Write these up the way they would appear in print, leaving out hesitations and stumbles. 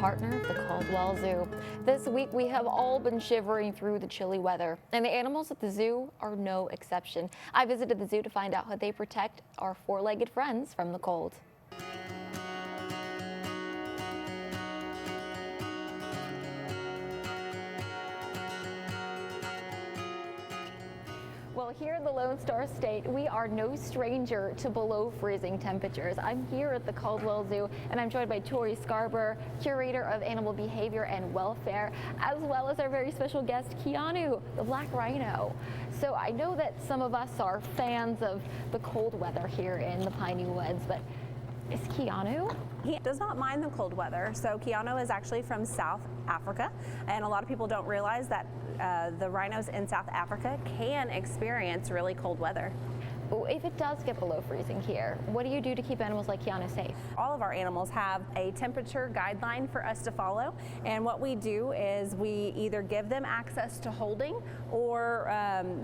partner of the Caldwell Zoo. This week we have all been shivering through the chilly weather, and the animals at the zoo are no exception. I visited the zoo to find out how they protect our four-legged friends from the cold. Well, here in the Lone Star State, we are no stranger to below freezing temperatures. I'm here at the Caldwell Zoo, and I'm joined by Tori Scarborough, curator of animal behavior and welfare, as well as our very special guest, Keanu, the black rhino. So I know that some of us are fans of the cold weather here in the Piney Woods, but is Keanu? He does not mind the cold weather. So Keanu is actually from South Africa, and a lot of people don't realize that the rhinos in South Africa can experience really cold weather. If it does get below freezing here, what do you do to keep animals like Keanu safe? All of our animals have a temperature guideline for us to follow, and what we do is we either give them access to holding or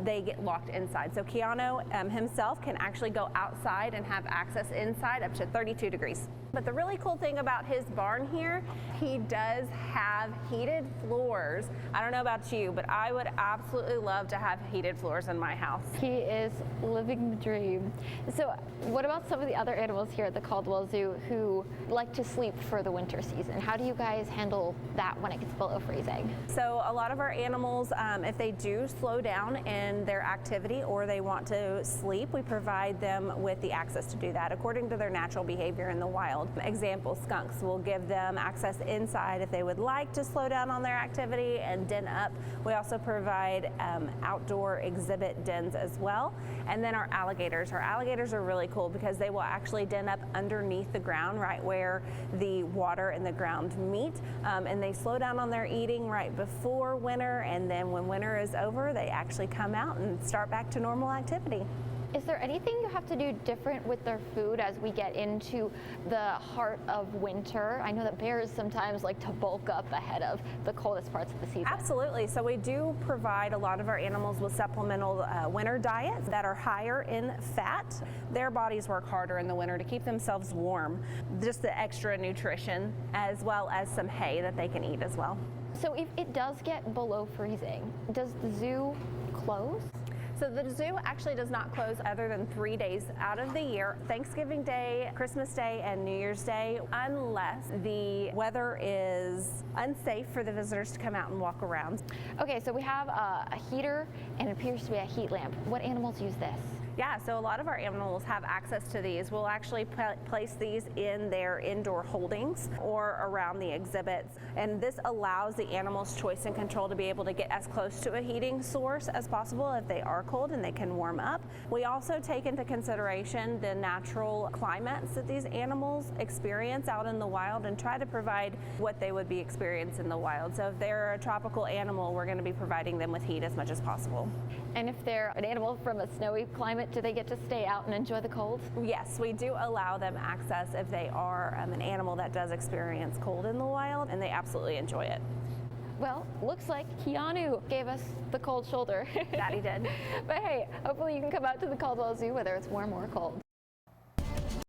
they get locked inside. So Keanu himself can actually go outside and have access inside up to 32 degrees. But the really cool thing about his barn here, he does have heated floors. I don't know about you, but I would absolutely love to have heated floors in my house. He is living the dream. So what about some of the other animals here at the Caldwell Zoo who like to sleep for the winter season? How do you guys handle that when it gets below freezing? So a lot of our animals, if they do slow down in their activity or they want to sleep, we provide them with the access to do that according to their natural behavior in the wild. Example, skunks will give them access inside if they would like to slow down on their activity and den up. We also provide outdoor exhibit dens as well. And then our alligators. Our alligators are really cool because they will actually den up underneath the ground, right where the water and the ground meet. And they slow down on their eating right before winter, and then when winter is over, they actually come out and start back to normal activity. Is there anything you have to do different with their food as we get into the heart of winter? I know that bears sometimes like to bulk up ahead of the coldest parts of the season. Absolutely. So we do provide a lot of our animals with supplemental winter diets that are higher in fat. Their bodies work harder in the winter to keep themselves warm. Just the extra nutrition as well as some hay that they can eat as well. So if it does get below freezing, does the zoo close? So the zoo actually does not close other than 3 days out of the year, Thanksgiving Day, Christmas Day, and New Year's Day, unless the weather is unsafe for the visitors to come out and walk around. Okay, so we have a heater and it appears to be a heat lamp. What animals use this? Yeah, so a lot of our animals have access to these. We'll actually place these in their indoor holdings or around the exhibits. And this allows the animals choice and control to be able to get as close to a heating source as possible if they are cold and they can warm up. We also take into consideration the natural climates that these animals experience out in the wild and try to provide what they would be experiencing in the wild. So if they're a tropical animal, we're going to be providing them with heat as much as possible. And if they're an animal from a snowy climate, do they get to stay out and enjoy the cold? Yes, we do allow them access if they are an animal that does experience cold in the wild, and they absolutely enjoy it. Well, looks like Keanu gave us the cold shoulder. That he did. But hey, hopefully you can come out to the Caldwell Zoo whether it's warm or cold.